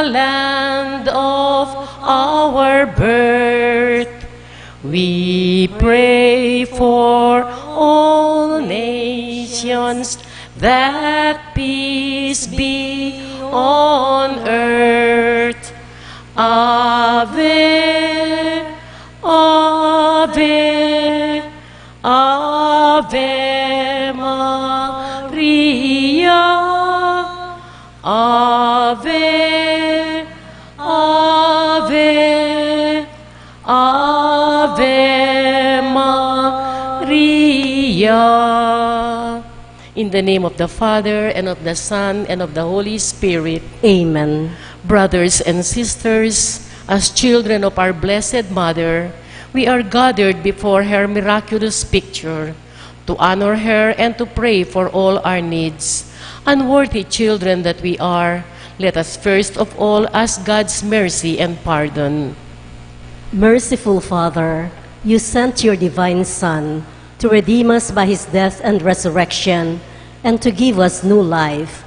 land of our birth. We pray for all nations, that peace be on earth. Ave, Ave, Ave Maria. Ave, Ave, Ave Maria. In the name of the Father, and of the Son, and of the Holy Spirit. Amen. Brothers and sisters, as children of our Blessed Mother, we are gathered before her miraculous picture to honor her and to pray for all our needs. Unworthy children that we are, let us first of all ask God's mercy and pardon. Merciful Father, you sent your divine Son to redeem us by his death and resurrection, and to give us new life.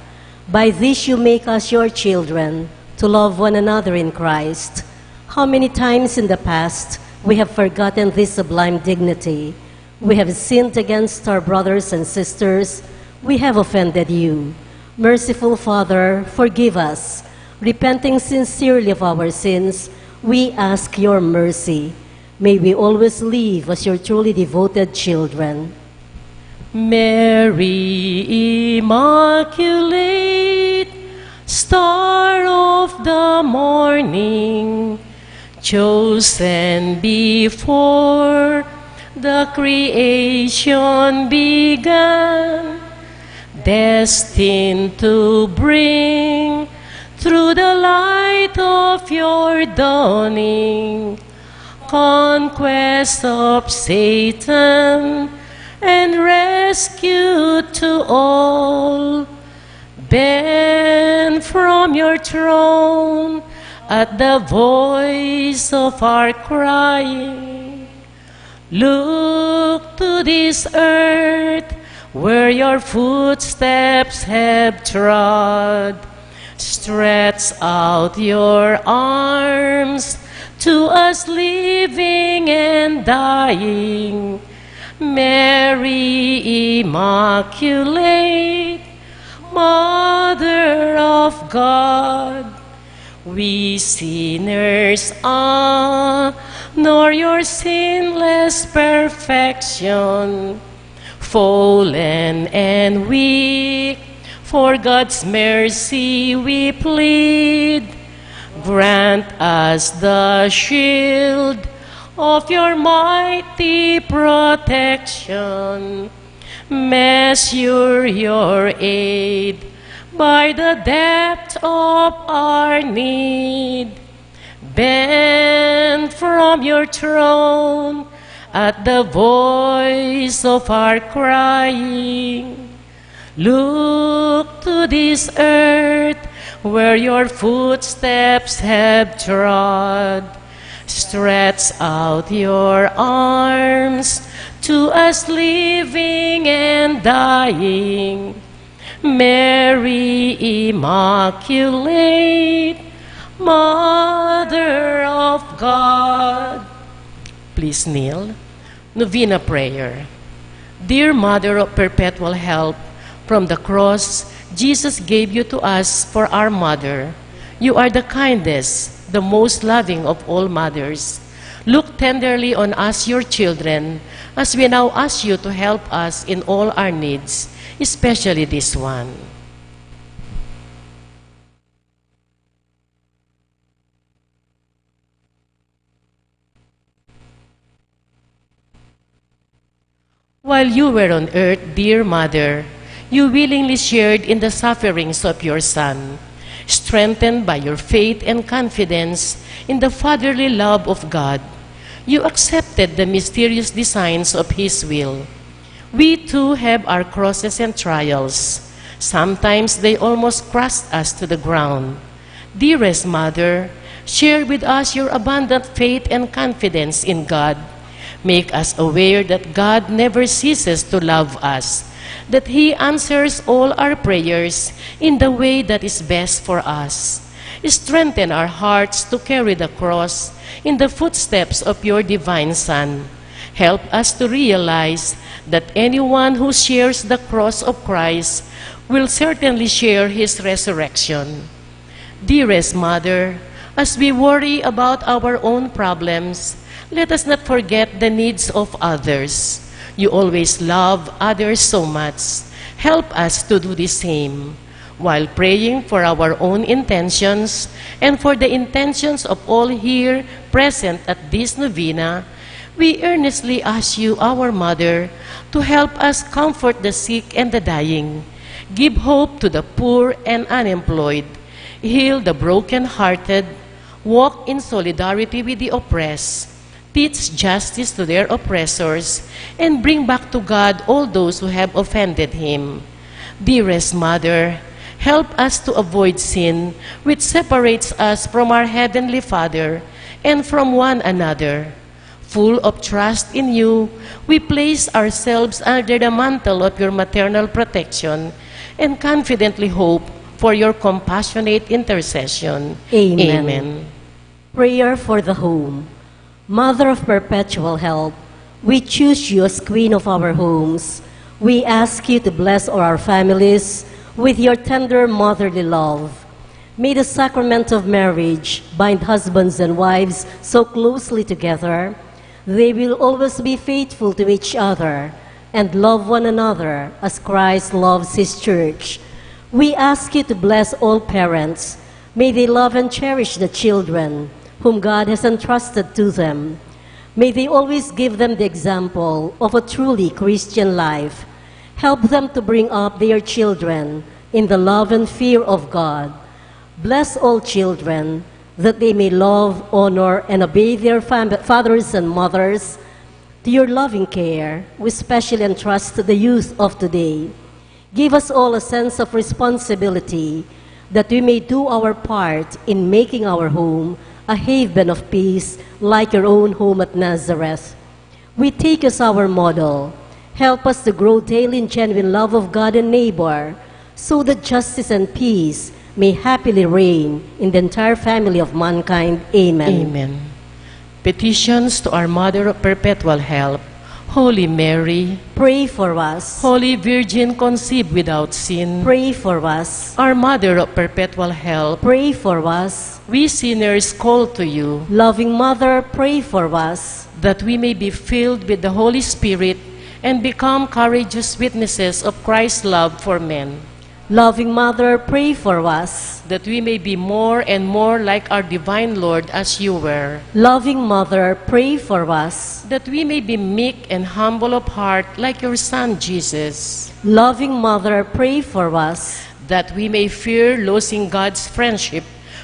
By this you make us your children, to love one another in Christ. How many times in the past we have forgotten this sublime dignity. We have sinned against our brothers and sisters. We have offended you. Merciful Father, forgive us. Repenting sincerely of our sins, we ask your mercy. May we always live as your truly devoted children. Mary Immaculate, Star of the morning, chosen before the creation began, destined to bring through the light of your dawning conquest of Satan and rescue to all. Bend from your throne at the voice of our crying. Look to this earth where your footsteps have trod. Stretch out your arms to us living and dying. Mary Immaculate, Mother of God, we sinners honor your sinless perfection. Fallen and weak, for God's mercy we plead. Grant us the shield of your mighty protection. Measure your aid by the depth of our need. Bend from your throne at the voice of our crying. Look to this earth where your footsteps have trod. Stretch out your arms to us living and dying. Mary Immaculate, Mother of God. Please kneel. Novena prayer. Dear Mother of Perpetual Help, from the cross, Jesus gave you to us for our mother. You are the kindest, the most loving of all mothers. Look tenderly on us, your children, as we now ask you to help us in all our needs, especially this one. While you were on earth, dear Mother, you willingly shared in the sufferings of your Son. Strengthened by your faith and confidence in the fatherly love of God, you accepted the mysterious designs of His will. We too have our crosses and trials. Sometimes they almost crushed us to the ground. Dearest Mother, share with us your abundant faith and confidence in God. Make us aware that God never ceases to love us, that He answers all our prayers in the way that is best for us. Strengthen our hearts to carry the cross in the footsteps of your divine Son. Help us to realize that anyone who shares the cross of Christ will certainly share his resurrection. Dearest Mother, as we worry about our own problems, let us not forget the needs of others. You always love others so much. Help us to do the same. While praying for our own intentions and for the intentions of all here present at this novena, we earnestly ask you, our Mother, to help us comfort the sick and the dying, give hope to the poor and unemployed, heal the broken-hearted, walk in solidarity with the oppressed, teach justice to their oppressors, and bring back to God all those who have offended Him. Dearest Mother, help us to avoid sin, which separates us from our Heavenly Father and from one another. Full of trust in you, we place ourselves under the mantle of your maternal protection and confidently hope for your compassionate intercession. Amen. Amen. Prayer for the home. Mother of perpetual help, we choose you as Queen of our homes. We ask you to bless our families with your tender motherly love. May the sacrament of marriage bind husbands and wives so closely together, they will always be faithful to each other and love one another as Christ loves His church. We ask you to bless all parents. May they love and cherish the children whom God has entrusted to them. May they always give them the example of a truly Christian life. Help them to bring up their children in the love and fear of God. Bless all children, that they may love, honor, and obey their fathers and mothers. To your loving care, we specially entrust the youth of today. Give us all a sense of responsibility, that we may do our part in making our home a haven of peace, like your own home at Nazareth. We take as our model. Help us to grow daily in genuine love of God and neighbor, so that justice and peace may happily reign in the entire family of mankind. Amen. Amen. Petitions to our Mother of Perpetual Help. Holy Mary, pray for us. Holy Virgin conceived without sin, Pray for us. our Mother of Perpetual Help, Pray for us. we sinners call to you, Loving Mother, pray for us. that we may be filled with the Holy Spirit and become courageous witnesses of Christ's love for men, Loving Mother, pray for us. that we may be more and more like our divine Lord as you were, Loving Mother, pray for us. that we may be meek and humble of heart like your Son Jesus, Loving Mother, pray for us. that we may fear losing God's friendship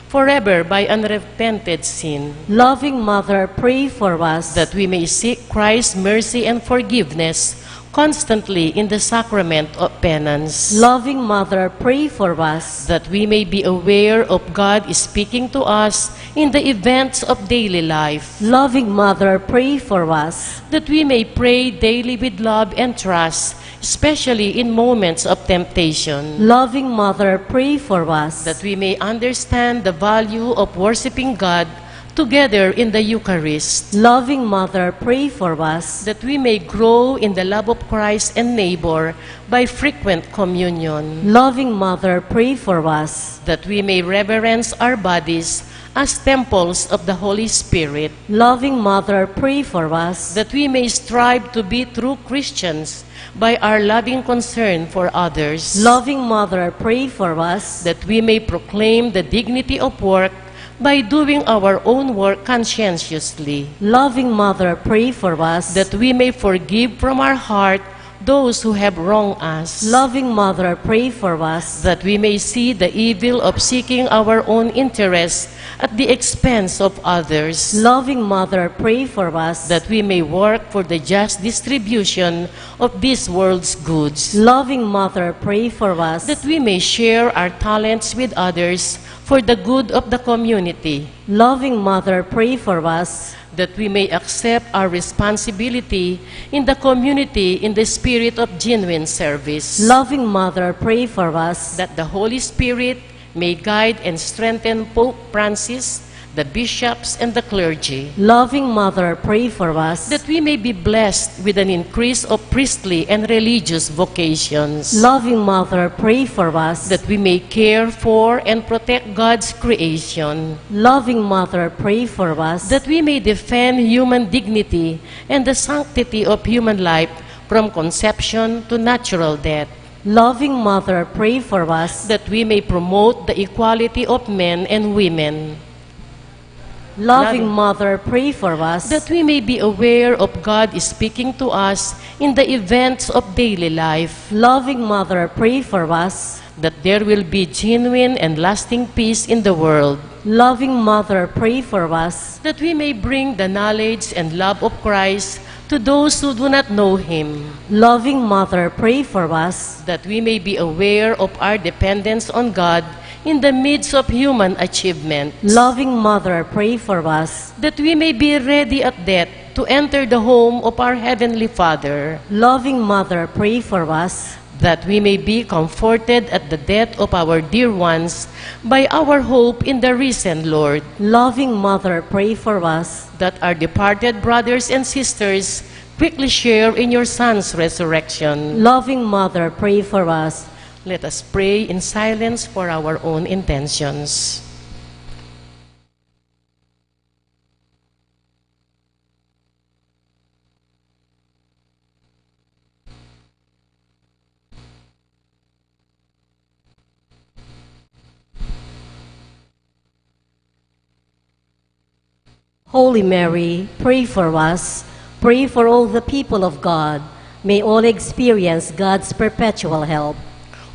forever by unrepented sin, Loving Mother, pray for us. that we may seek Christ's mercy and forgiveness constantly in the sacrament of penance, Loving Mother, pray for us. that we may be aware of God speaking to us in the events of daily life, Loving Mother, pray for us. that we may pray daily with love and trust, especially in moments of temptation, Loving Mother, pray for us. that we may understand the value of worshiping God together in the Eucharist, Loving Mother, pray for us. that we may grow in the love of Christ and neighbor by frequent communion, Loving Mother, pray for us. that we may reverence our bodies as temples of the Holy Spirit, Loving Mother, pray for us. that we may strive to be true Christians by our loving concern for others, Loving Mother, pray for us. that we may proclaim the dignity of work by doing our own work conscientiously, Loving Mother, pray for us. that we may forgive from our heart those who have wronged us, Loving Mother, pray for us. that we may see the evil of seeking our own interests at the expense of others, Loving Mother, pray for us. that we may work for the just distribution of this world's goods, Loving Mother, pray for us. that we may share our talents with others for the good of the community, Loving Mother, pray for us. that we may accept our responsibility in the community in the spirit of genuine service, Loving Mother, pray for us. that the Holy Spirit may guide and strengthen Pope Francis, the bishops, and the clergy, Loving Mother, pray for us. that we may be blessed with an increase of priestly and religious vocations, Loving Mother, pray for us. that we may care for and protect God's creation, Loving Mother, pray for us. that we may defend human dignity and the sanctity of human life from conception to natural death, Loving Mother, pray for us. that we may promote the equality of men and women, Loving Mother, pray for us. that we may be aware of God speaking to us in the events of daily life, Loving Mother, pray for us. that there will be genuine and lasting peace in the world, Loving Mother, pray for us. that we may bring the knowledge and love of Christ to those who do not know Him, Loving Mother, pray for us. that we may be aware of our dependence on God in the midst of human achievement, Loving Mother, pray for us. that we may be ready at death to enter the home of our Heavenly Father, Loving Mother, pray for us. that we may be comforted at the death of our dear ones by our hope in the risen Lord, Loving Mother, pray for us. that our departed brothers and sisters quickly share in your Son's resurrection. Loving Mother, pray for us. Let us pray in silence for our own intentions. Holy Mary, pray for us. Pray for all the people of God. May all experience God's perpetual help.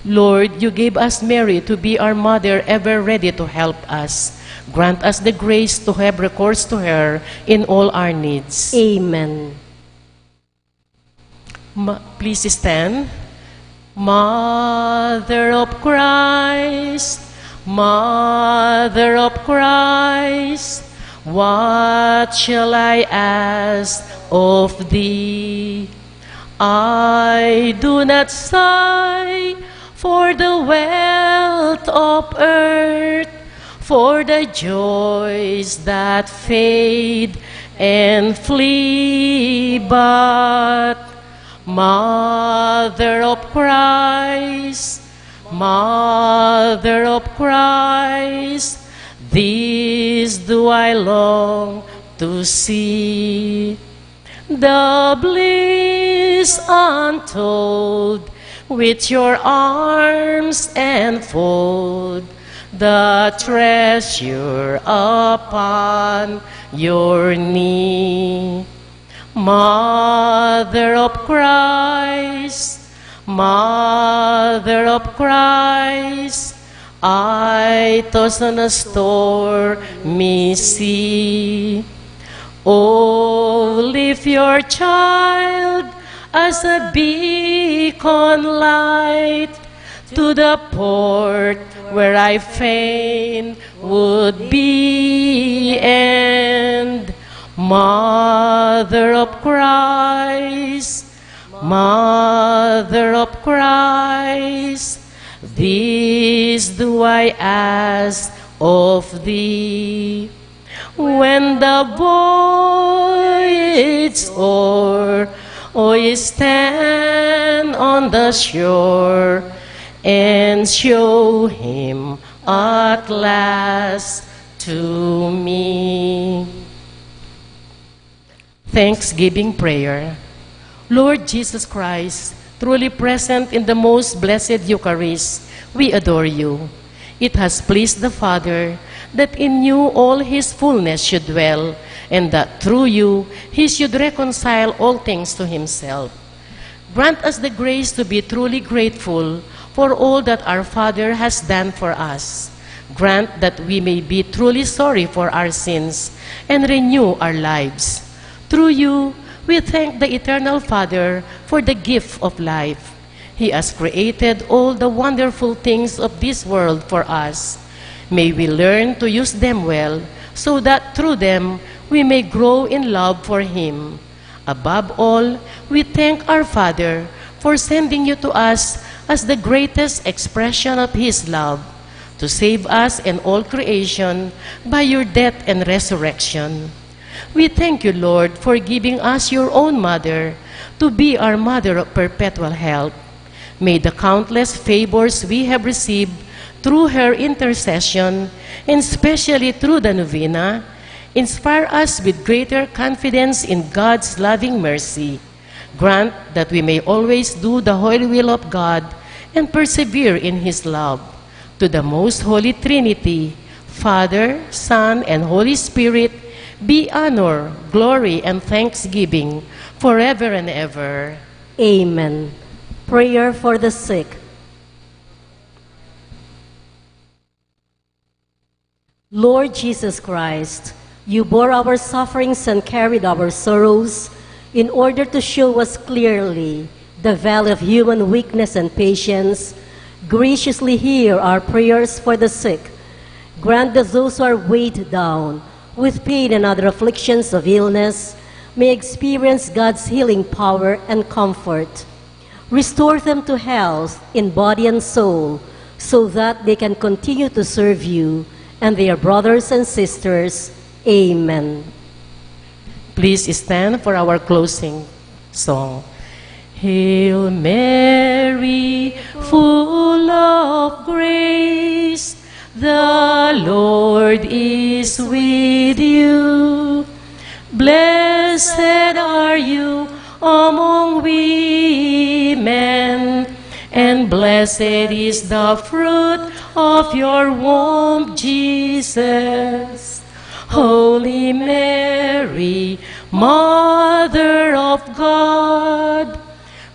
Lord, you gave us Mary to be our mother, ever ready to help us. Grant us the grace to have recourse to her in all our needs. Amen. Please stand. Mother of Christ, Mother of Christ, what shall I ask of thee? I do not sigh for the wealth of earth, for the joys that fade and flee, but Mother of Christ, Mother of Christ, this do I long to see, the bliss untold which your arms enfold, the treasure upon your knee. Mother of Christ, Mother of Christ, I toss on a stormy sea. Oh, lift your child as a beacon light to the port where I fain would be, and Mother of Christ, Mother of Christ, this do I ask of thee. When the voyage o'er, I stand on the shore and show him at last to me. Thanksgiving prayer. Lord Jesus Christ, truly present in the most blessed Eucharist, we adore you. It has pleased the Father that in you all his fullness should dwell, and that through you he should reconcile all things to himself. Grant us the grace to be truly grateful for all that our Father has done for us. Grant that we may be truly sorry for our sins and renew our lives. Through you, we thank the Eternal Father for the gift of life. He has created all the wonderful things of this world for us. May we learn to use them well, so that through them we may grow in love for Him. Above all, we thank our Father for sending you to us as the greatest expression of His love. to save us and all creation by your death and resurrection. We thank you, Lord, for giving us your own mother to be our mother of perpetual help. May the countless favors we have received through her intercession, and especially through the novena, inspire us with greater confidence in God's loving mercy. Grant that we may always do the holy will of God and persevere in His love. To the most holy Trinity, Father, Son, and Holy Spirit, be honor, glory, and thanksgiving forever and ever. Amen. Prayer for the sick. Lord Jesus Christ, you bore our sufferings and carried our sorrows in order to show us clearly the value of human weakness and patience. Graciously hear our prayers for the sick. Grant that those who are weighed down with pain and other afflictions of illness may experience God's healing power and comfort. Restore them to health in body and soul so that they can continue to serve you and their brothers and sisters. Amen. Please stand for our closing song. Hail Mary, full of grace, the Lord is with you. Blessed are you among women, and blessed is the fruit of your womb, Jesus. Holy Mary, Mother of God,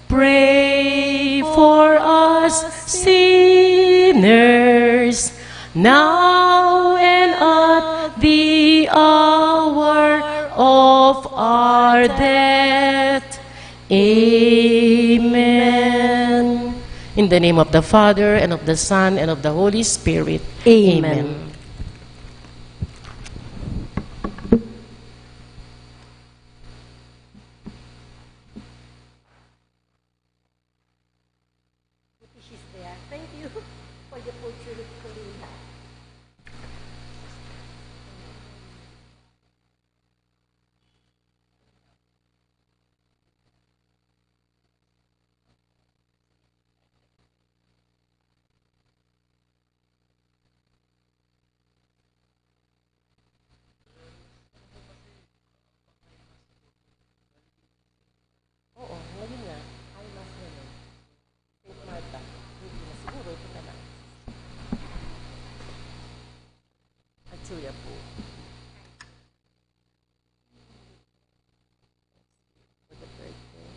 pray for us sinners, now and at the hour of our death. Amen. In the name of the Father, and of the Son, and of the Holy Spirit. Amen. Thank you for the opportunity to lead. Oo, ngayon nga. Ay, mas ngayon. St. Martha. Hindi na siguro, ito na lang. At suya po. For the birthday.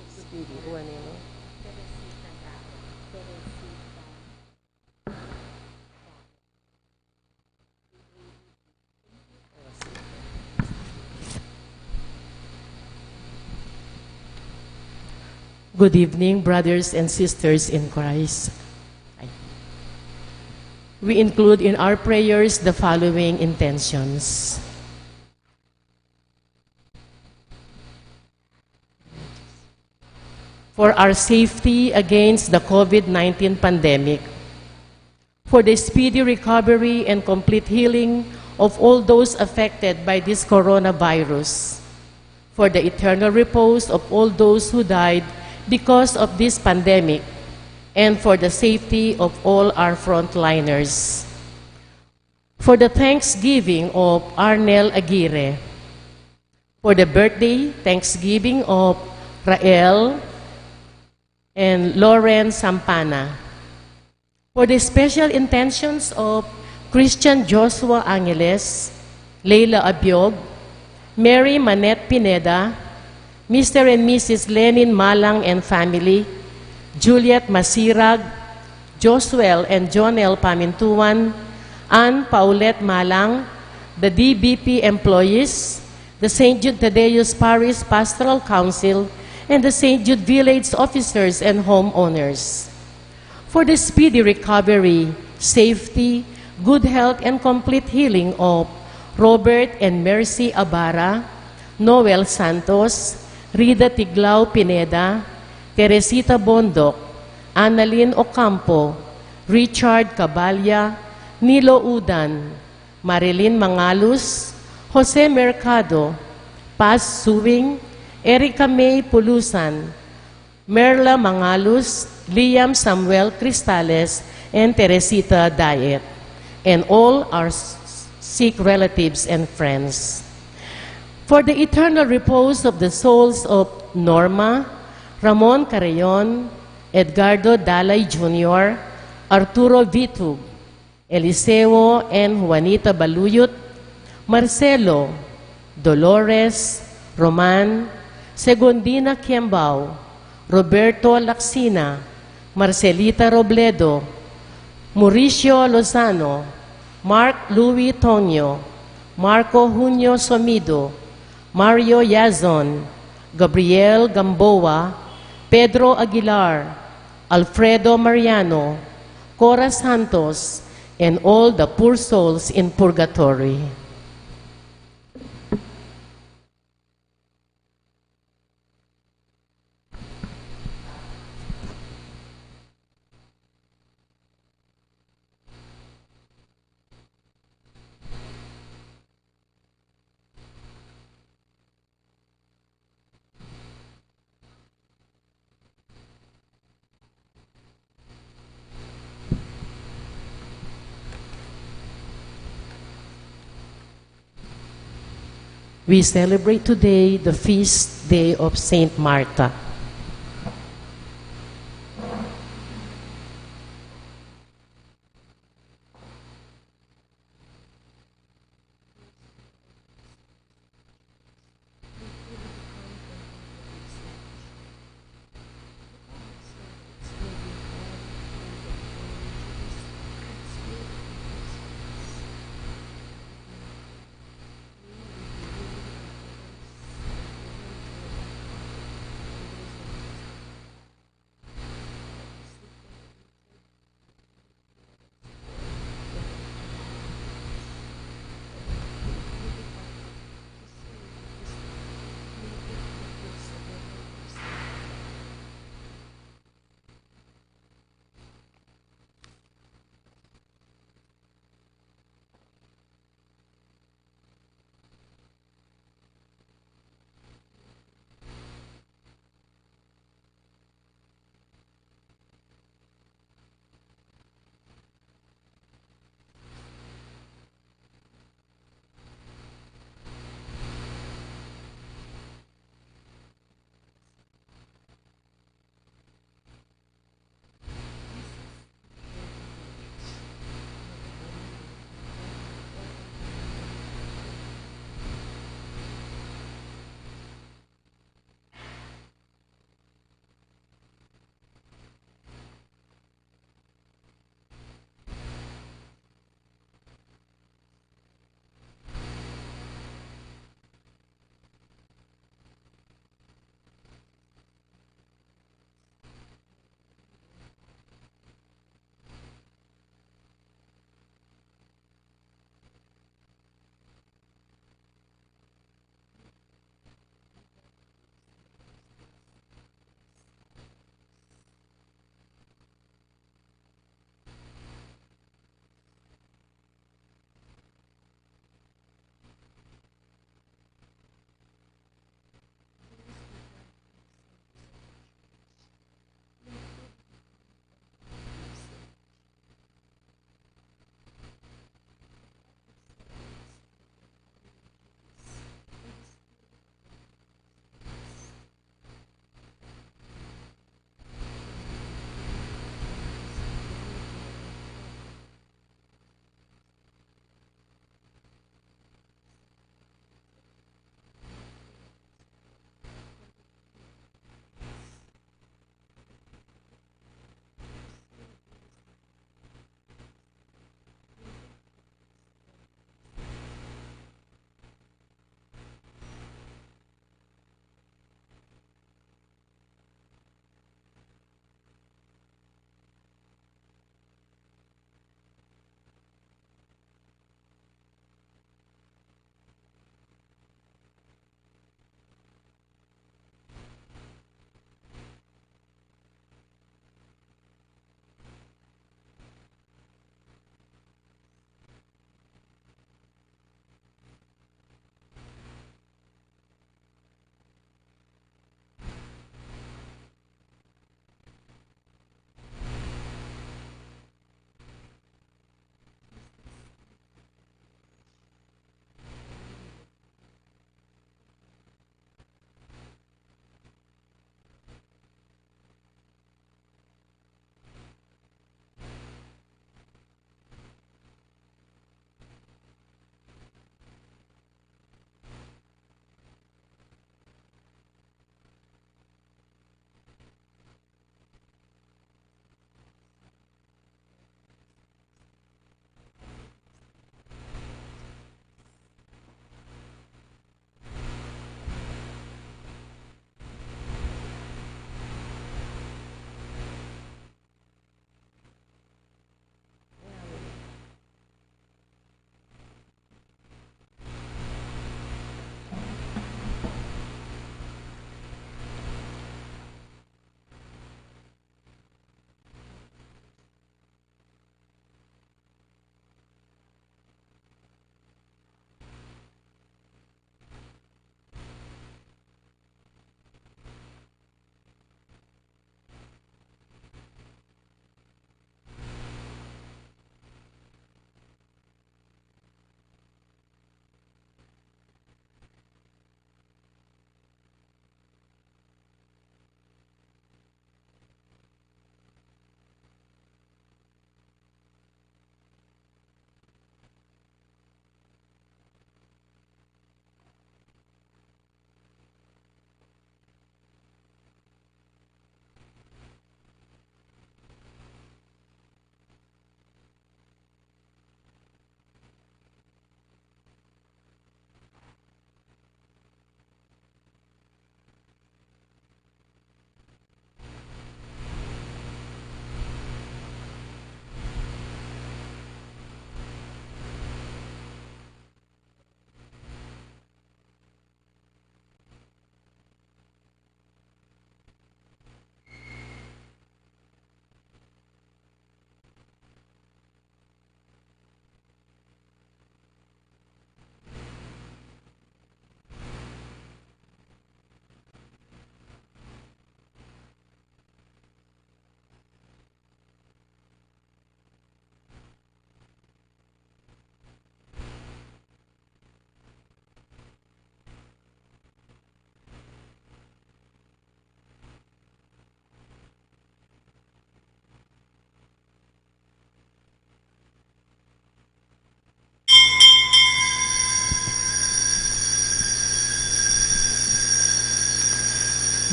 Speedy. Ano yun? Good evening, brothers and sisters in Christ. We include in our prayers the following intentions. For our safety against the COVID-19 pandemic, for the speedy recovery and complete healing of all those affected by this coronavirus, for the eternal repose of all those who died because of this pandemic, and for the safety of all our frontliners. For the thanksgiving of Arnel Aguirre, for the birthday thanksgiving of Rael and Lauren Sampana, for the special intentions of Christian Joshua Angeles, Leila Abiog, Mary Manette Pineda, Mr. and Mrs. Lenin Malang and family, Juliet Masirag, Josuel and Jonel Pamintuan, Ann Paulette Malang, the DBP employees, the St. Jude Thaddeus Parish Pastoral Council, and the St. Jude Village officers and homeowners. For the speedy recovery, safety, good health, and complete healing of Robert and Mercy Abara, Noel Santos, Rida Tiglao Pineda, Teresita Bondok, Annalyn Ocampo, Richard Cabalya, Nilo Udan, Marilyn Mangalus, Jose Mercado, Paz Suwing, Erica May Pulusan, Merla Mangalus, Liam Samuel Cristales, and Teresita Diet, and all our sick relatives and friends. For the eternal repose of the souls of Norma, Ramon Carreon, Edgardo Dalay Jr., Arturo Vitug, Eliseo and Juanita Baluyot, Marcelo, Dolores, Roman, Segundina Kiambao, Roberto Laksina, Marcelita Robledo, Mauricio Lozano, Mark Louis Tonyo, Marco Junio Somido, Mario Yazon, Gabriel Gamboa, Pedro Aguilar, Alfredo Mariano, Cora Santos, and all the poor souls in purgatory. We celebrate today the feast day of Saint Martha.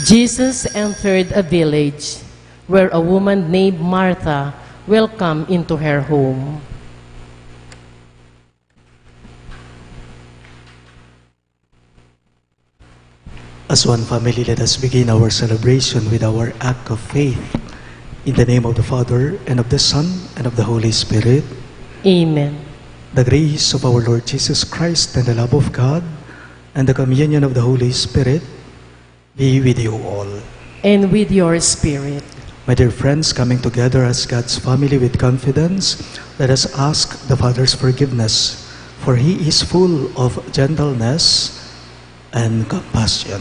Jesus entered a village where a woman named Martha welcomed into her home. As one family, let us begin our celebration with our act of faith. In the name of the Father, and of the Son, and of the Holy Spirit. Amen. The grace of our Lord Jesus Christ, and the love of God, and the communion of the Holy Spirit be with you all. And with your spirit. My dear friends, coming together as God's family with confidence, let us ask the Father's forgiveness, for He is full of gentleness and compassion.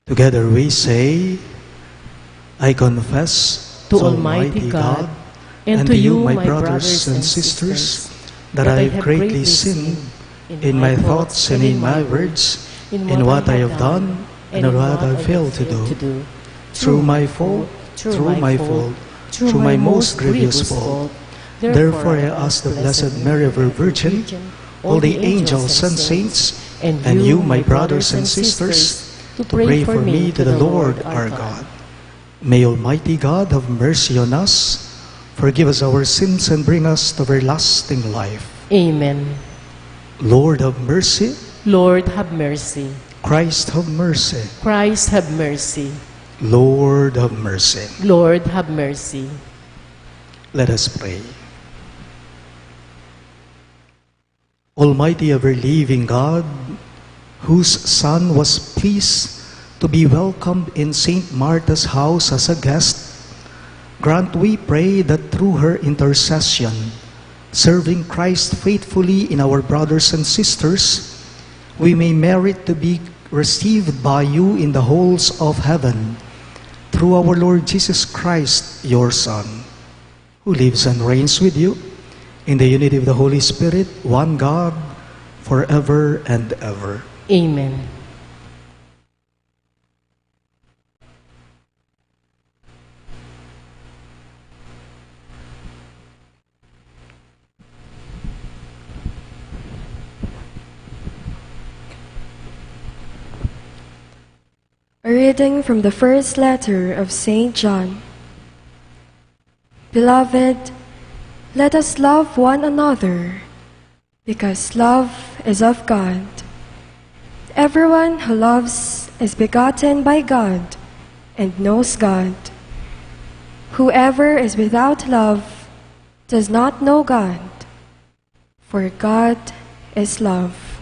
Together we say, I confess To Almighty God, and to you, my brothers and sisters, that I have greatly sinned in my thoughts and in my words, in what I have done and in what I failed to do. Through my fault, through my most grievous fault. Therefore I ask the Blessed Mary, ever Virgin, all the angels and saints, and you, my brothers and sisters, to pray for me to the Lord our God. May Almighty God have mercy on us, forgive us our sins, and bring us to everlasting life. Amen. Lord have mercy. Lord, have mercy. Christ have mercy. Christ, have mercy. Lord have mercy. Lord, have mercy. Let us pray. Almighty ever-living God, whose Son was pleased to be welcomed in Saint Martha's house as a guest, grant, we pray, that through her intercession, serving Christ faithfully in our brothers and sisters, we may merit to be received by you in the halls of heaven, through our Lord Jesus Christ, your Son, who lives and reigns with you in the unity of the Holy Spirit, one God, forever and ever. Amen. A reading from the first letter of St. John. Beloved, let us love one another, because love is of God. Everyone who loves is begotten by God and knows God. Whoever is without love does not know God, for God is love.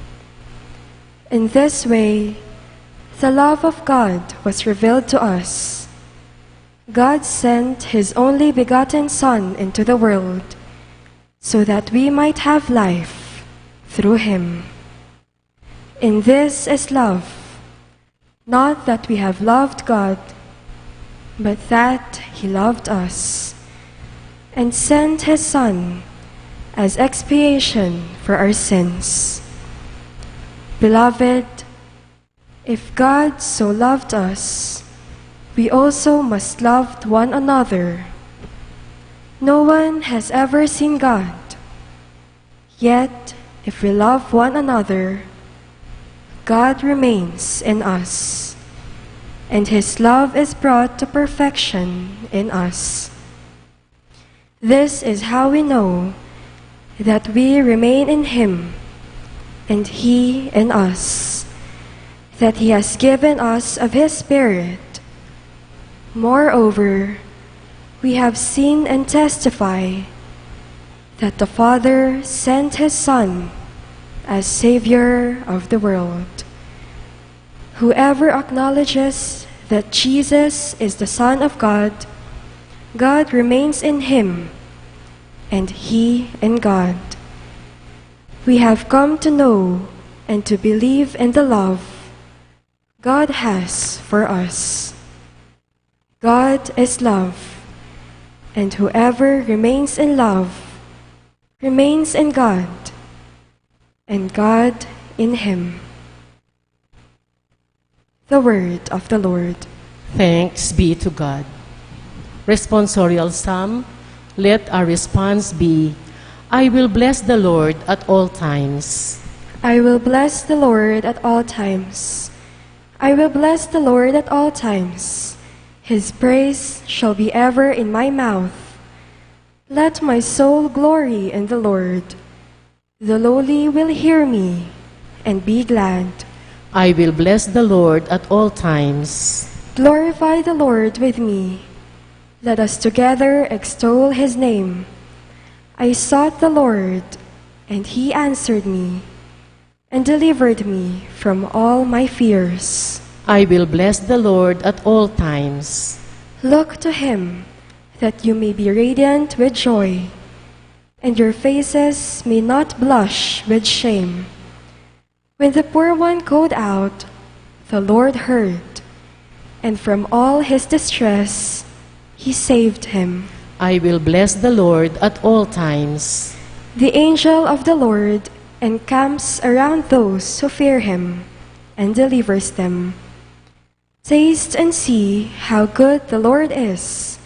In this way, the love of God was revealed to us. God sent His only begotten Son into the world, so that we might have life through Him. In this is love, not that we have loved God, but that He loved us, and sent His Son as expiation for our sins. Beloved, if God so loved us, we also must love one another. No one has ever seen God. Yet, if we love one another, God remains in us, and His love is brought to perfection in us. This is how we know that we remain in Him, and He in us, that He has given us of His Spirit. Moreover, we have seen and testify that the Father sent His Son as Savior of the world. Whoever acknowledges that Jesus is the Son of God, God remains in Him, and He in God. We have come to know and to believe in the love God has for us. God is love, and whoever remains in love remains in God, and God in Him. The word of the Lord. Thanks be to God. Responsorial Psalm, Let our response be, I will bless the Lord at all times. I will bless the Lord at all times. I will bless the Lord at all times. His praise shall be ever in my mouth. Let my soul glory in the Lord. The lowly will hear me and be glad. I will bless the Lord at all times. Glorify the Lord with me. Let us together extol his name. I sought the Lord, and he answered me, and delivered me from all my fears. I will bless the Lord at all times. Look to him, that you may be radiant with joy, and your faces may not blush with shame. When the poor one called out, the Lord heard, and from all his distress he saved him. I will bless the Lord at all times. The angel of the Lord encamps around those who fear him and delivers them. Taste and see how good the Lord is.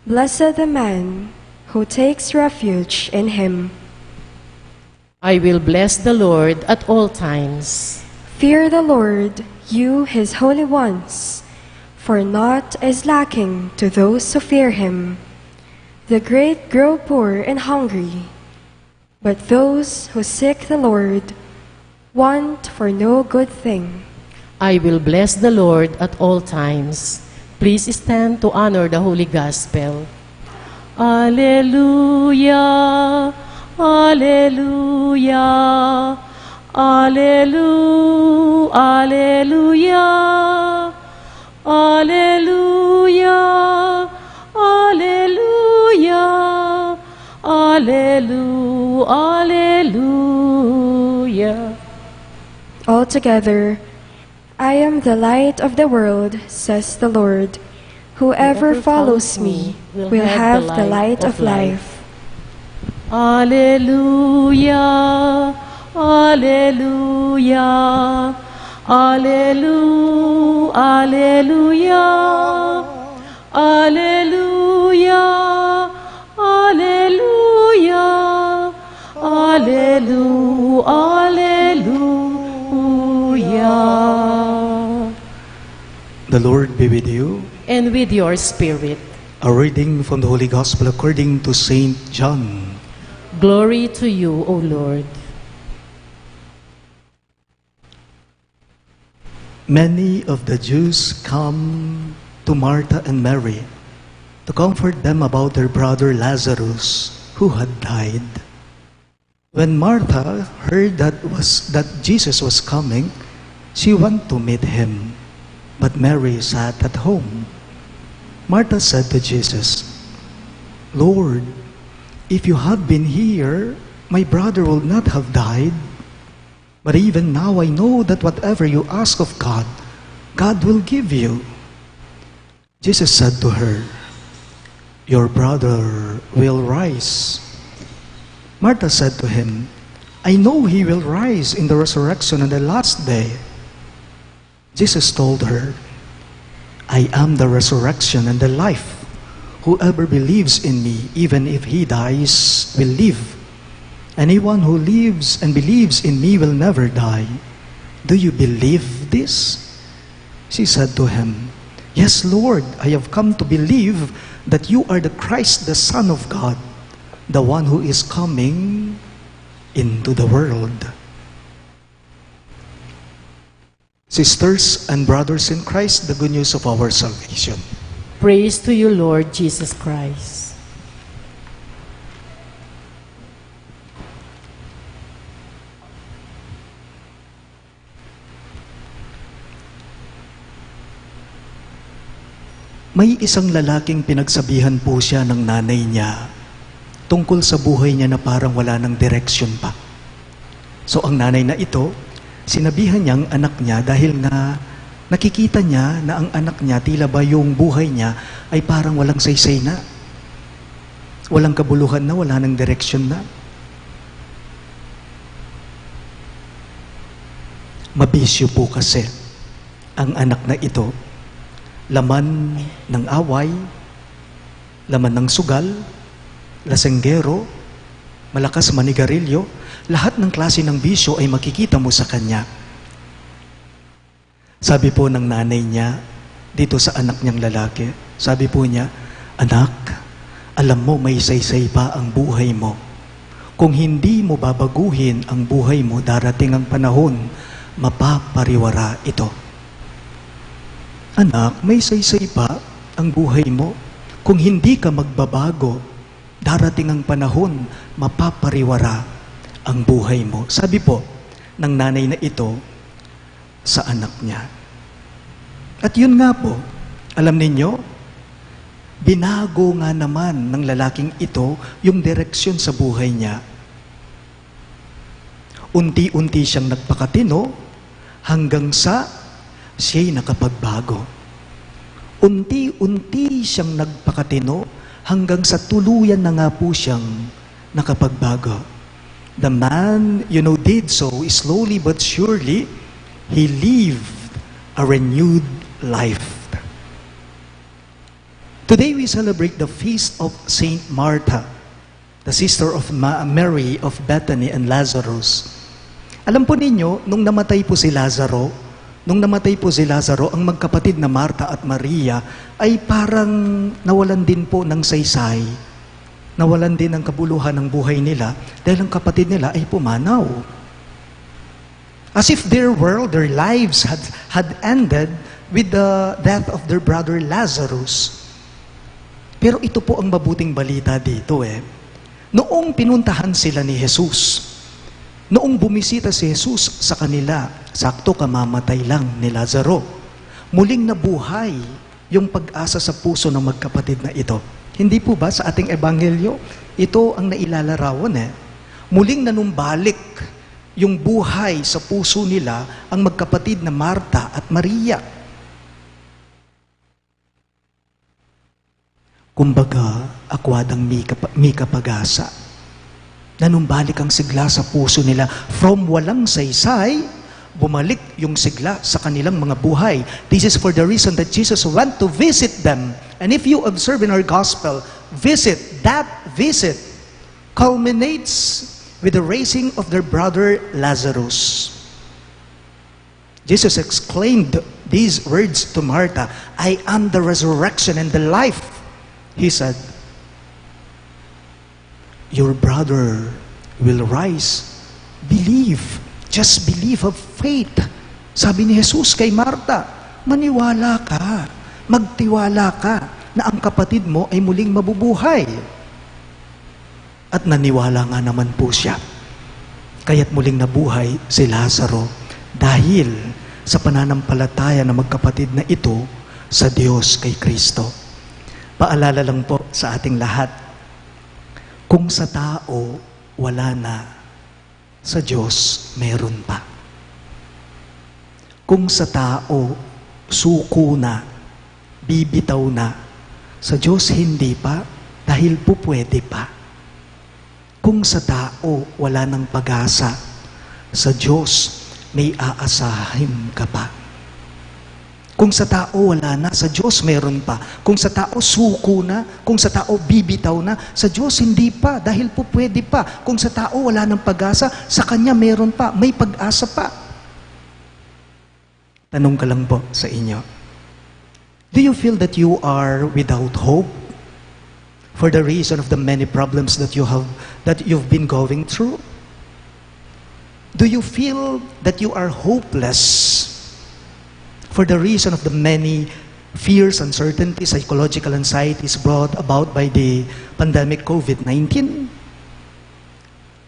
Blessed the man who takes refuge in him. I will bless the Lord at all times. Fear the Lord, you his holy ones, for naught is lacking to those who fear him. The great grow poor and hungry, but those who seek the Lord want for no good thing. I will bless the Lord at all times. Please stand to honor the Holy Gospel. Alleluia, Alleluia, Alleluia, Alleluia, Alleluia, Alleluia, Alleluia, Alleluia. All together, I am the light of the world, says the Lord. Whoever follows me will have the light of life. Alleluia, Alleluia, Alleluia, Alleluia, Alleluia, Alleluia, Alleluia, Alleluia. The Lord be with you. And with your spirit. A reading from the Holy Gospel according to Saint John. Glory to you, O Lord. Many of the Jews come to Martha and Mary to comfort them about their brother Lazarus, who had died. When Martha heard that Jesus was coming, she went to meet him, but Mary sat at home. Martha said to Jesus, Lord, if you had been here, my brother would not have died. But even now I know that whatever you ask of God, God will give you. Jesus said to her, Your brother will rise. Martha said to him, I know he will rise in the resurrection on the last day. Jesus told her, I am the resurrection and the life. Whoever believes in me, even if he dies, will live. Anyone who lives and believes in me will never die. Do you believe this? She said to him, Yes, Lord, I have come to believe that you are the Christ, the Son of God, the one who is coming into the world. Sisters and brothers in Christ, the good news of our salvation. Praise to you, Lord Jesus Christ. May isang lalaking pinagsabihan po siya ng nanay niya tungkol sa buhay niya na parang wala ng direksyon pa. So ang nanay na ito, sinabihan niyang anak niya dahil na nakikita niya na ang anak niya tila ba yung buhay niya ay parang walang saysay na. Walang kabuluhan na, wala ng direksyon na. Mabisyo po kasi ang anak na ito. Laman ng away, laman ng sugal, lasenggero, malakas manigarilyo, lahat ng klase ng bisyo ay makikita mo sa kanya. Sabi po ng nanay niya, dito sa anak niyang lalaki, sabi po niya, "Anak, alam mo may saysay pa ang buhay mo. Kung hindi mo babaguhin ang buhay mo, darating ang panahon, mapapariwara ito." Anak, may saysay pa ang buhay mo. Kung hindi ka magbabago, darating ang panahon, mapapariwara ang buhay mo. Sabi po ng nanay na ito sa anak niya. At yun nga po, alam ninyo, binago nga naman ng lalaking ito yung direksyon sa buhay niya. Unti-unti siyang nagpakatino hanggang sa siya'y nakapagbago. Unti-unti siyang nagpakatino hanggang sa tuluyan na nga po siyang nakapagbago. The man, did so slowly but surely, he lived a renewed life. Today we celebrate the feast of Saint Martha, the sister of Mary of Bethany and Lazarus. Alam po ninyo, nung namatay po si Lazaro, ang magkapatid na Martha at Maria ay parang nawalan din po ng saysay. Nawalan din ng kabuluhan ng buhay nila dahil ang kapatid nila ay pumanaw. As if their world, their lives had ended with the death of their brother Lazarus. Pero ito po ang mabuting balita dito Noong pinuntahan sila ni Jesus, noong bumisita si Jesus sa kanila, sakto kamamatay lang ni Lazaro. Muling nabuhay yung pag-asa sa puso ng magkapatid na ito. Hindi po ba sa ating ebanghelyo, ito ang nailalarawan Muling nanumbalik yung buhay sa puso nila ang magkapatid na Martha at Maria. Kumbaga, akwadang may kapag-asa. Nanumbalik ang sigla sa puso nila. From walang saysay, bumalik yung sigla sa kanilang mga buhay. This is for the reason that Jesus went to visit them. And if you observe in our gospel, that visit culminates with the raising of their brother Lazarus. Jesus exclaimed these words to Martha, "I am the resurrection and the life." He said, "Your brother will rise. Believe. Just believe, of faith." Sabi ni Jesus kay Martha, maniwala ka, magtiwala ka na ang kapatid mo ay muling mabubuhay. At naniwala nga naman po siya. Kaya't muling nabuhay si Lazaro dahil sa pananampalataya ng magkapatid na ito sa Diyos kay Kristo. Paalala lang po sa ating lahat, kung sa tao wala na, sa Diyos meron pa. Kung sa tao suko na, bibitaw na, sa Diyos hindi pa, dahil po pwede pa. Kung sa tao wala ng pag-asa, sa Diyos may aasahin ka pa. Kung sa tao wala na, sa Diyos meron pa. Kung sa tao suko na, kung sa tao bibitaw na, sa Diyos hindi pa, dahil po pwede pa. Kung sa tao wala ng pag-asa, sa Kanya meron pa, may pag-asa pa. Tanong ka lang po sa inyo, do you feel that you are without hope for the reason of the many problems that you've been going through? Do you feel that you are hopeless for the reason of the many fears, uncertainties, psychological anxieties brought about by the pandemic COVID-19?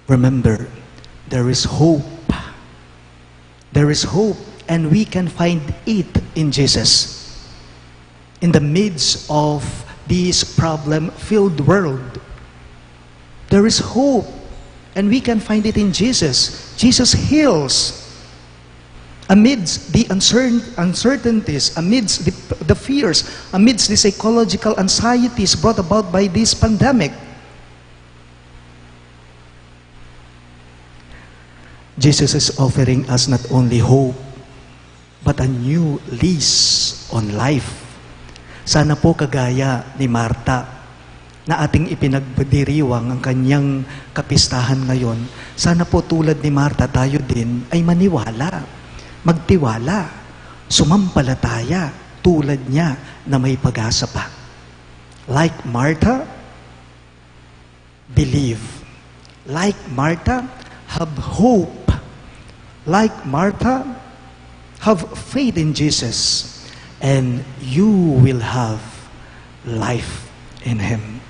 Remember, there is hope. There is hope, and we can find it in Jesus. In the midst of this problem-filled world, there is hope, and we can find it in Jesus. Jesus heals. Amidst the uncertainties, amidst the fears, amidst the psychological anxieties brought about by this pandemic, Jesus is offering us not only hope, but a new lease on life. Sana po kagaya ni Martha, na ating ipinagdiriwang ang kanyang kapistahan ngayon, sana po tulad ni Marta tayo din ay maniwala, magtiwala, sumampalataya tulad niya na may pag-asa pa. Like Martha, believe. Like Martha, have hope. Like Martha, have faith in Jesus, and you will have life in Him.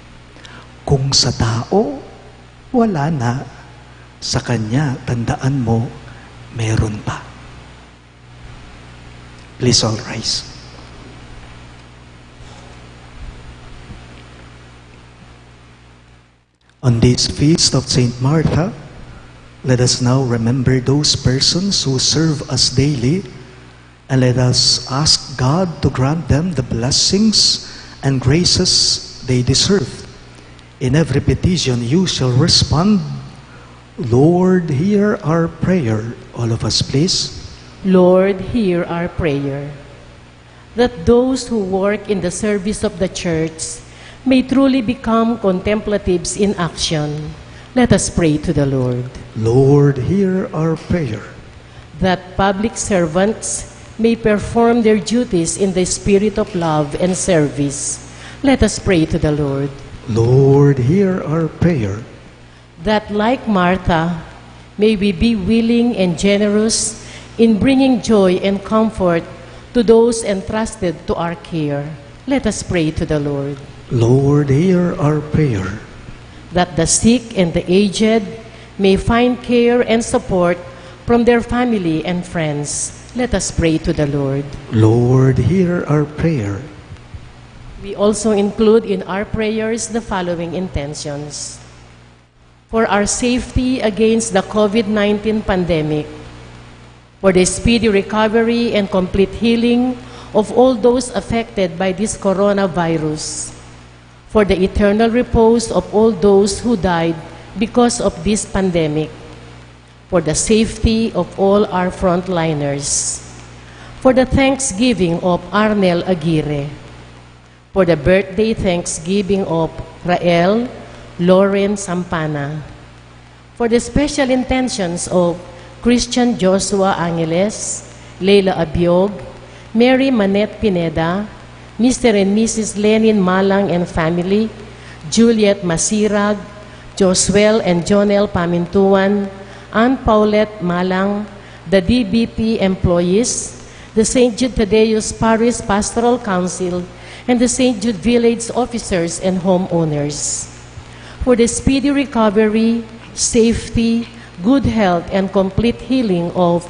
Kung sa tao, wala na. Sa Kanya, tandaan mo, meron pa. Please all rise. On this feast of Saint Martha, let us now remember those persons who serve us daily, and let us ask God to grant them the blessings and graces they deserve. In every petition you shall respond, Lord, hear our prayer. All of us, please. Lord, hear our prayer. That those who work in the service of the Church may truly become contemplatives in action. Let us pray to the Lord. Lord, hear our prayer. That public servants may perform their duties in the spirit of love and service. Let us pray to the Lord. Lord, hear our prayer. That like Martha, may we be willing and generous in bringing joy and comfort to those entrusted to our care. Let us pray to the Lord. Lord, hear our prayer. That the sick and the aged may find care and support from their family and friends. Let us pray to the Lord. Lord, hear our prayer. We also include in our prayers the following intentions. For our safety against the COVID-19 pandemic, for the speedy recovery and complete healing of all those affected by this coronavirus, for the eternal repose of all those who died because of this pandemic, for the safety of all our frontliners, for the thanksgiving of Arnel Aguirre, for the birthday thanksgiving of Rael Lauren Sampana, for the special intentions of Christian Joshua Angeles, Leila Abiog, Mary Manette Pineda, Mr. and Mrs. Lenin Malang and family, Juliet Masirag, Josuel and Jonel Pamintuan, Ann Paulette Malang, the DBP employees, the St. Jude Thaddeus Parish Pastoral Council, and the St. Jude Village officers and homeowners. For the speedy recovery, safety, good health, and complete healing of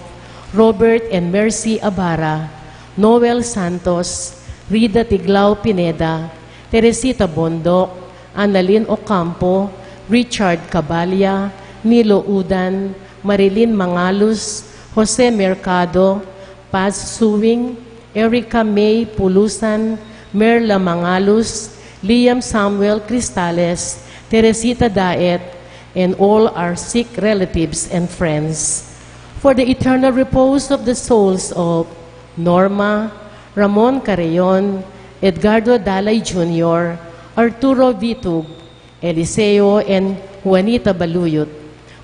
Robert and Mercy Abara, Noel Santos, Rida Tiglao Pineda, Teresita Bondok, Annalyn Ocampo, Richard Cabalya, Nilo Udan, Marilyn Mangalus, Jose Mercado, Paz Suwing, Erica May Pulusan, Merla Mangalus, Liam Samuel Cristales, Teresita Daet, and all our sick relatives and friends. For the eternal repose of the souls of Norma, Ramon Carreon, Edgardo Dalay Jr., Arturo Vitug, Eliseo and Juanita Baluyot,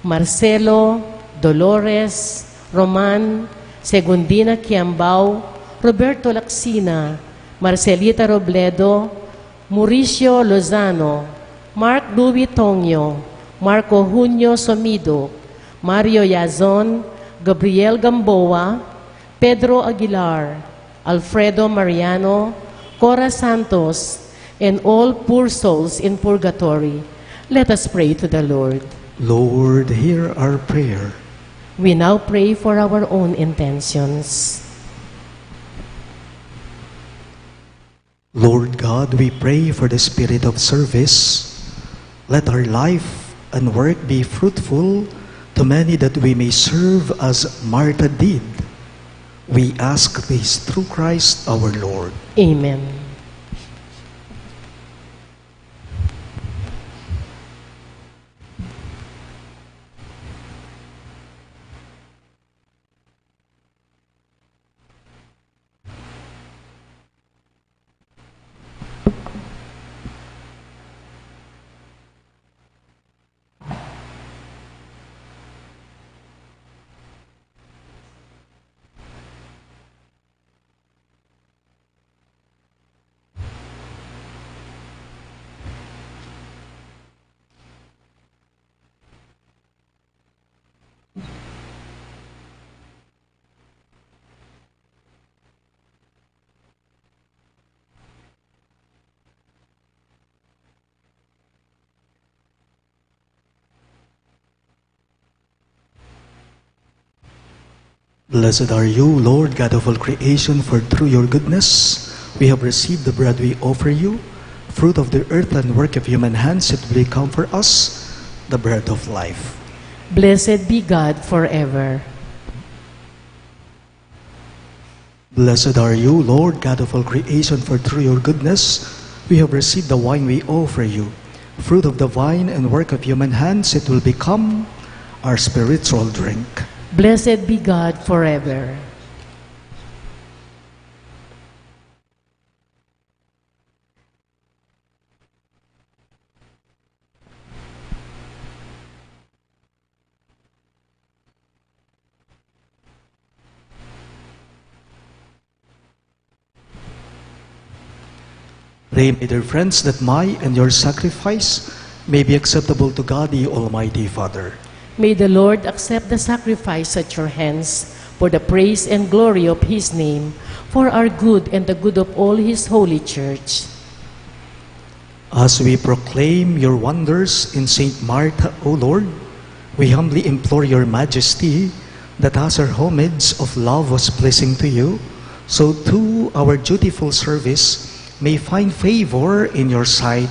Marcelo, Dolores, Roman, Segundina Kiambao, Roberto Lacsina, Marcelita Robledo, Mauricio Lozano, Mark Louis Tongyo, Marco Junio Somido, Mario Yazon, Gabriel Gamboa, Pedro Aguilar, Alfredo Mariano, Cora Santos, and all poor souls in purgatory. Let us pray to the Lord. Lord, hear our prayer. We now pray for our own intentions. Lord God, we pray for the spirit of service. Let our life and work be fruitful to many, that we may serve as Martha did. We ask this through Christ our Lord. Amen. Blessed are you, Lord God of all creation, for through your goodness we have received the bread we offer you, fruit of the earth and work of human hands. It will become for us the bread of life. Blessed be God forever. Blessed are you, Lord God of all creation, for through your goodness we have received the wine we offer you, fruit of the vine and work of human hands. It will become our spiritual drink. Blessed be God forever. Pray, my dear friends, that my and your sacrifice may be acceptable to God, the Almighty Father. May the Lord accept the sacrifice at your hands for the praise and glory of his name, for our good and the good of all his holy church. As we proclaim your wonders in Saint Martha, O Lord, we humbly implore your majesty that as our homage of love was pleasing to you, so too our dutiful service may find favor in your sight.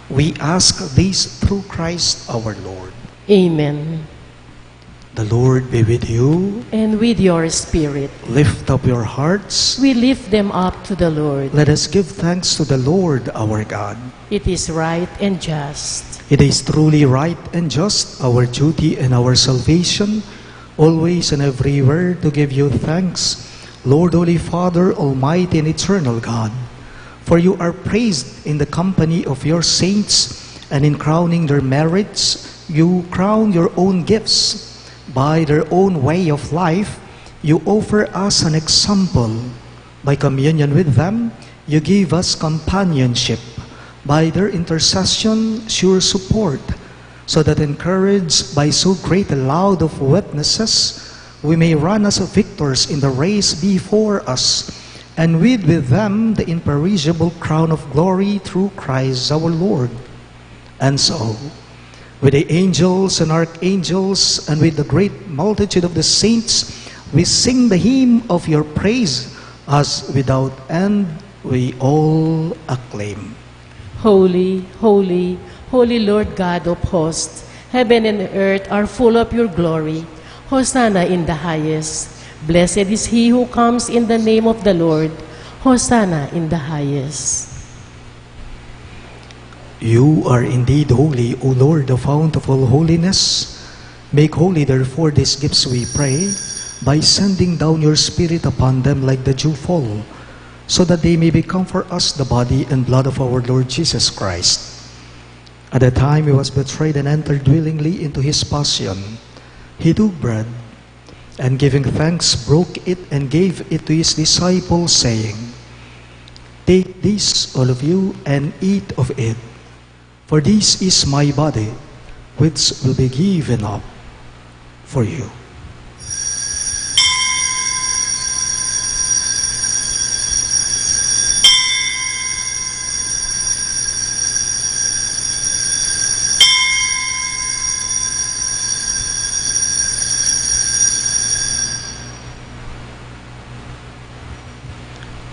We ask this through Christ our Lord. Amen. The Lord be with you. And with your spirit, Lift up your hearts. we lift them up to the Lord. Let us give thanks to the Lord our God. It is right and just. It is truly right and just, our duty and our salvation, always and everywhere to give you thanks, Lord, Holy Father, Almighty and Eternal God. For you are praised in the company of your saints, and in crowning their merits, you crown your own gifts. By their own way of life, you offer us an example. By communion with them, you give us companionship. By their intercession, sure support, so that encouraged by so great a cloud of witnesses, we may run as victors in the race before us, and with them the imperishable crown of glory through Christ our Lord. And so, with the angels and archangels, and with the great multitude of the saints, we sing the hymn of your praise, as without end we all acclaim. Holy, holy, holy Lord God of hosts, heaven and earth are full of your glory. Hosanna in the highest. Blessed is he who comes in the name of the Lord. Hosanna in the highest. You are indeed holy, O Lord, the fount of all holiness. Make holy, therefore, these gifts, we pray, by sending down your Spirit upon them like the dewfall, so that they may become for us the body and blood of our Lord Jesus Christ. At the time he was betrayed and entered willingly into his passion, he took bread, and giving thanks, broke it and gave it to his disciples, saying, "Take this, all of you, and eat of it. For this is my body, which will be given up for you."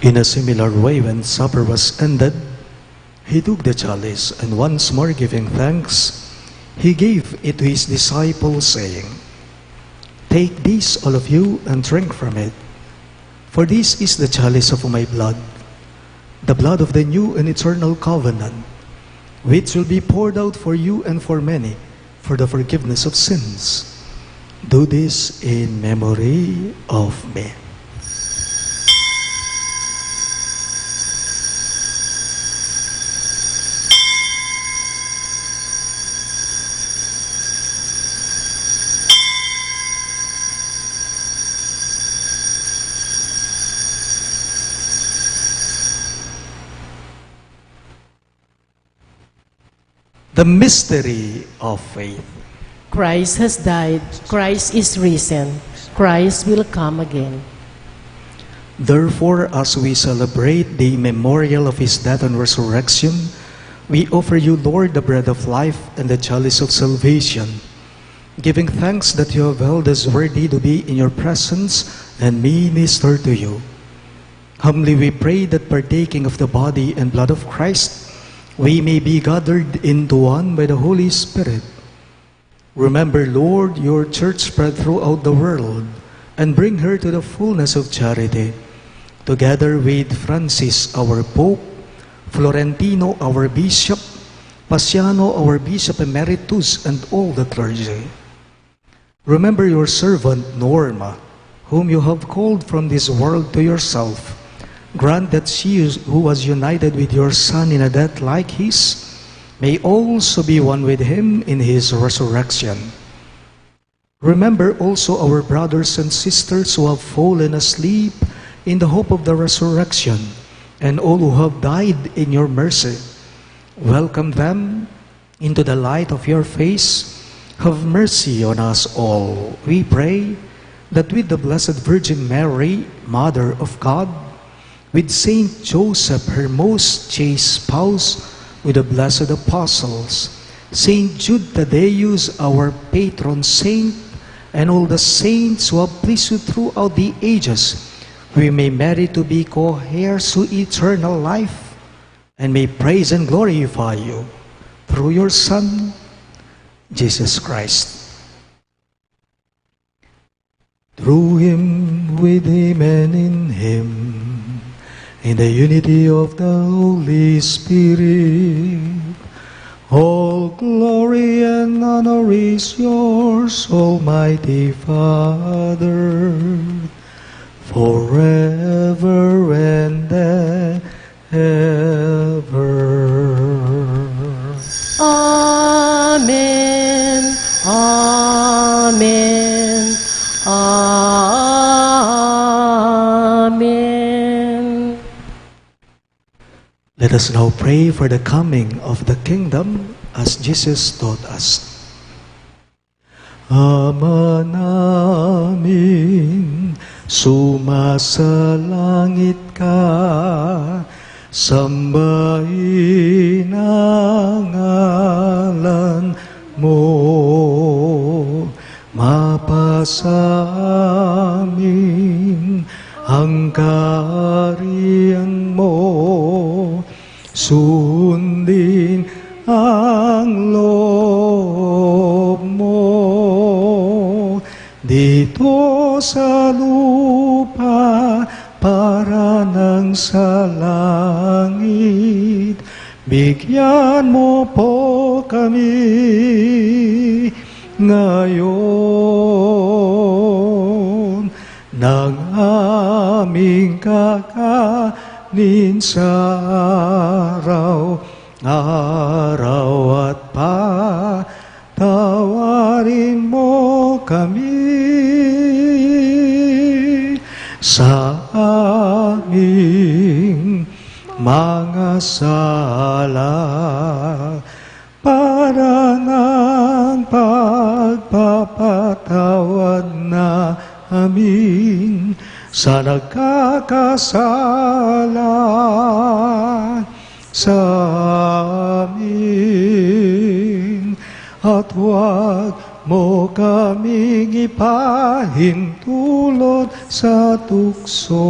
In a similar way, when supper was ended, he took the chalice, and once more giving thanks, he gave it to his disciples, saying, "Take this, all of you, and drink from it. For this is the chalice of my blood, the blood of the new and eternal covenant, which will be poured out for you and for many for the forgiveness of sins. Do this in memory of me." The mystery of faith. Christ has died. Christ is risen. Christ will come again. Therefore, as we celebrate the memorial of his death and resurrection, we offer you, Lord, the bread of life and the chalice of salvation. giving thanks that you have held us worthy to be in your presence and minister to you. Humbly we pray that partaking of the body and blood of Christ, we may be gathered into one by the Holy Spirit. Remember, Lord, your church spread throughout the world, and bring her to the fullness of charity, together with Francis, our Pope, Florentino, our Bishop, Paciano, our Bishop Emeritus, and all the clergy. Remember your servant Norma, whom you have called from this world to yourself. Grant that she who was united with your Son in a death like his may also be one with him in his resurrection. Remember also our brothers and sisters who have fallen asleep in the hope of the resurrection, and all who have died in your mercy. Welcome them into the light of your face. Have mercy on us all, we pray, that with the Blessed Virgin Mary, Mother of God, with Saint Joseph, her most chaste spouse, with the blessed apostles, Saint Jude Thaddeus, our patron saint, and all the saints who have pleased you throughout the ages, we may merit to be co-heirs to eternal life, and may praise and glorify you through your Son, Jesus Christ. Through him, with him, and in him, in the unity of the Holy Spirit, all glory and honor is yours, Almighty Father, forever and ever. Amen. Amen. Amen. Let us now pray for the coming of the kingdom as Jesus taught us. Ama namin, sumasalangit ka, sambahin ang ngalan mo, mapasa amin ang kaharian mo, sundin ang loob mo dito sa lupa para nang sa langit. Bigyan mo po kami ngayon ng aming kakanin sa araw at patawarin mo kami sa aming mga sala para ng pagpapatawad na amin sa nagkakasala sa amin, at huwag mo kaming ipahintulot sa tukso,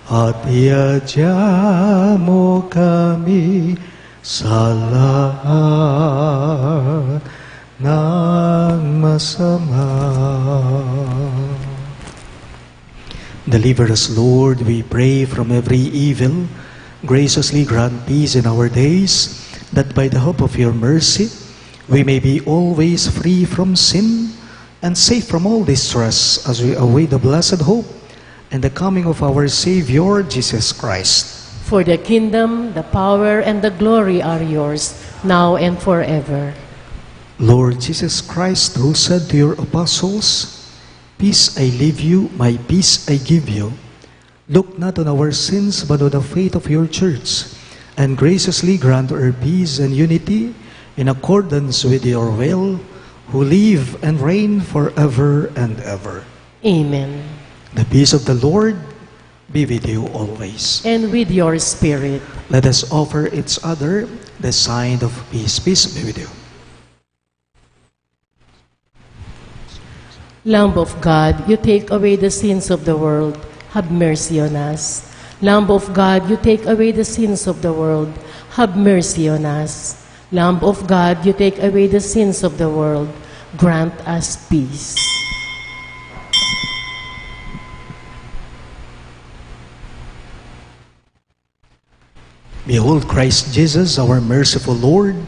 at iadya mo kami sa lahat ng masama. Deliver us, Lord, we pray, from every evil. Graciously grant peace in our days, that by the help of your mercy, we may be always free from sin and safe from all distress as we await the blessed hope and the coming of our Savior, Jesus Christ. For the kingdom, the power, and the glory are yours, now and forever. Lord Jesus Christ, who said to your apostles, "Peace I leave you, my peace I give you," look not on our sins, but on the faith of your church, and graciously grant her peace and unity in accordance with your will, who live and reign forever and ever. Amen. The peace of the Lord be with you always. And with your spirit. Let us offer each other the sign of peace. Peace be with you. Lamb of God, you take away the sins of the world, have mercy on us. Lamb of God, you take away the sins of the world, have mercy on us. Lamb of God, you take away the sins of the world, grant us peace. Behold Christ Jesus, our merciful Lord.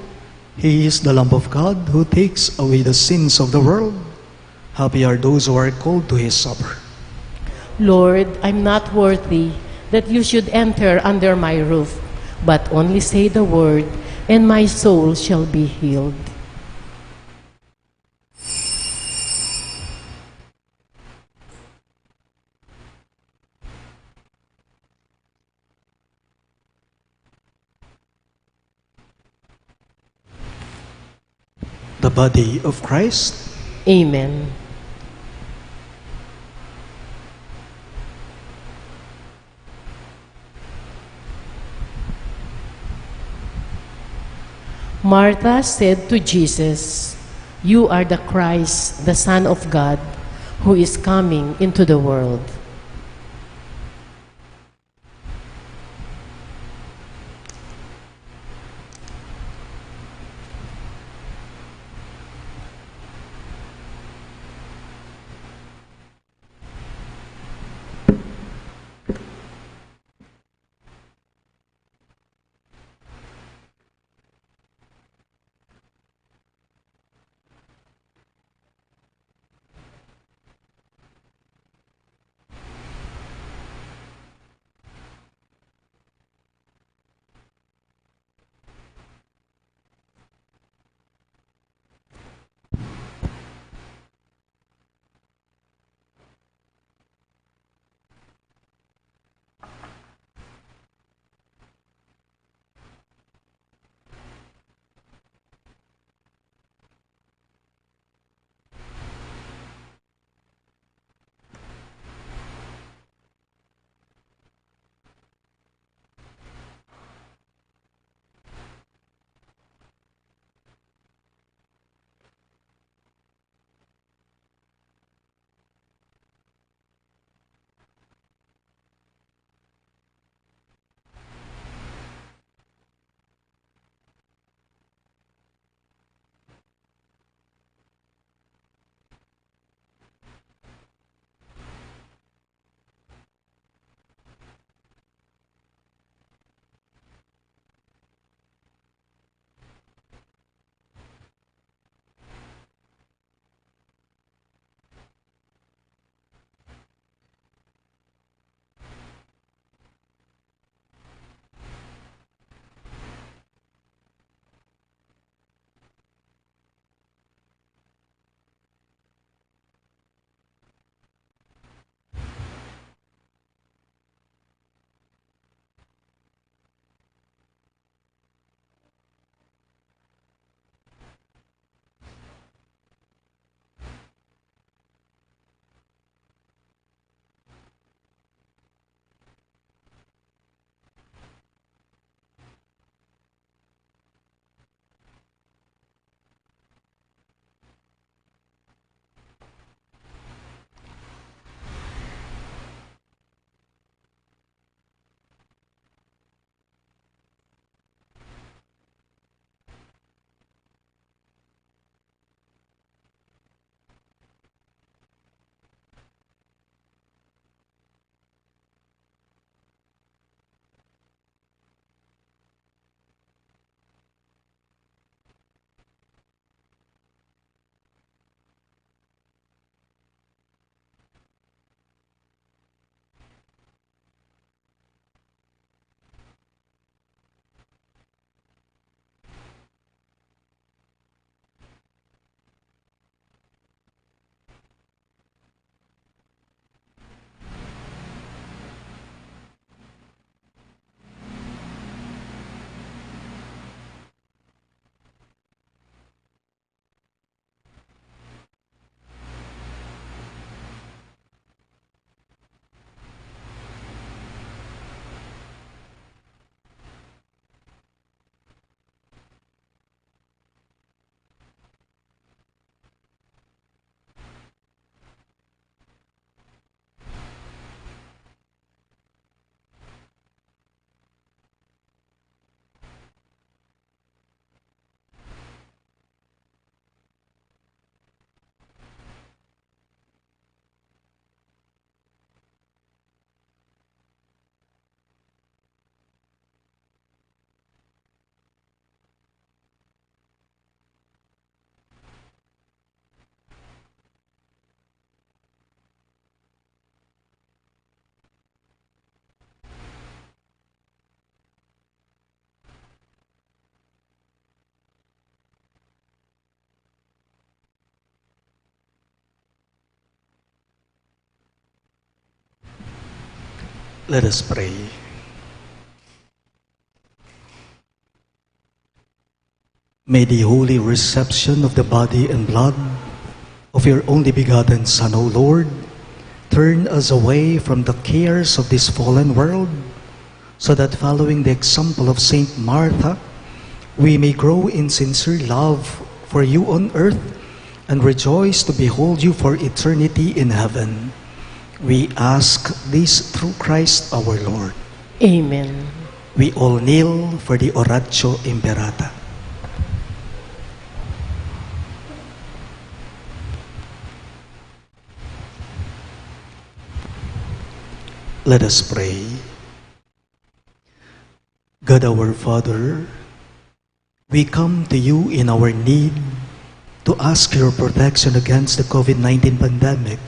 He is the Lamb of God who takes away the sins of the world. Happy are those who are called to his supper. Lord, I'm not worthy that you should enter under my roof, but only say the word, and my soul shall be healed. The body of Christ. Amen. Martha said to Jesus, "You are the Christ, the Son of God, who is coming into the world." Let us pray. May the holy reception of the body and blood of your only begotten Son, O Lord, turn us away from the cares of this fallen world, so that following the example of Saint Martha, we may grow in sincere love for you on earth and rejoice to behold you for eternity in heaven. We ask this through Christ our Lord. Amen. We all kneel for the Oratio Imperata. Let us pray. God our Father, we come to you in our need to ask your protection against the COVID-19 pandemic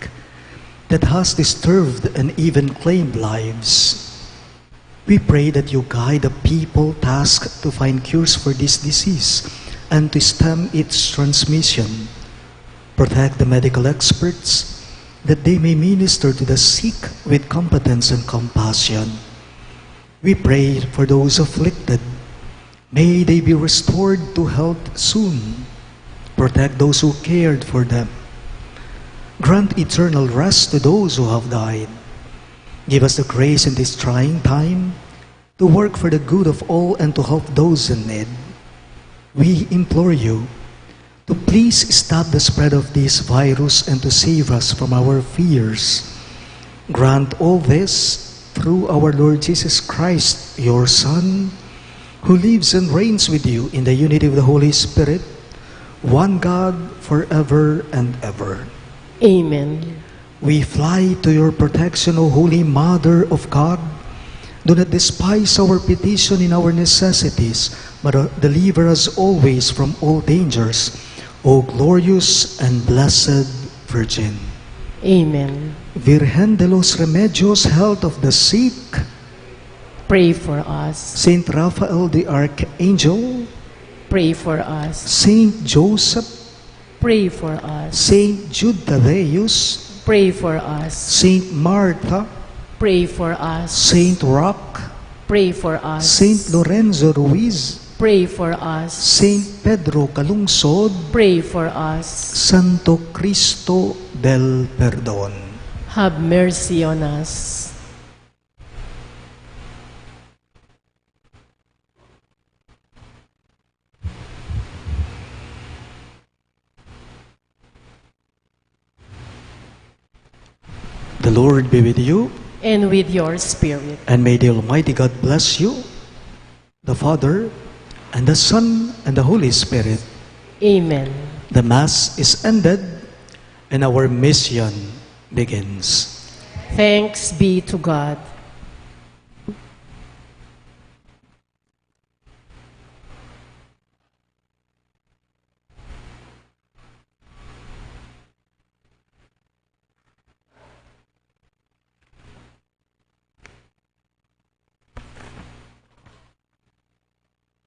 that has disturbed and even claimed lives. We pray that you guide the people tasked to find cures for this disease and to stem its transmission. Protect the medical experts that they may minister to the sick with competence and compassion. We pray for those afflicted. May they be restored to health soon. Protect those who cared for them. Grant eternal rest to those who have died. Give us the grace in this trying time to work for the good of all and to help those in need. We implore you to please stop the spread of this virus and to save us from our fears. Grant all this through our Lord Jesus Christ, your Son, who lives and reigns with you in the unity of the Holy Spirit, one God, forever and ever. Amen. We fly to your protection, O Holy Mother of God. Do not despise our petition in our necessities, but deliver us always from all dangers, O glorious and blessed Virgin. Amen. Virgen de los Remedios, health of the sick. Pray for us. Saint Raphael the Archangel. Pray for us. Saint Joseph. Pray for us. Saint Jude Thaddeus. Pray for us. Saint Martha. Pray for us. Saint Roch. Pray for us. Saint Lorenzo Ruiz. Pray for us. Saint Pedro Calungsod. Pray for us. Santo Cristo del Perdón. Have mercy on us. The Lord be with you, And with your spirit. and may the Almighty God bless you, the Father, and the Son, and the Holy Spirit. Amen. The Mass is ended, and our mission begins. Thanks be to God.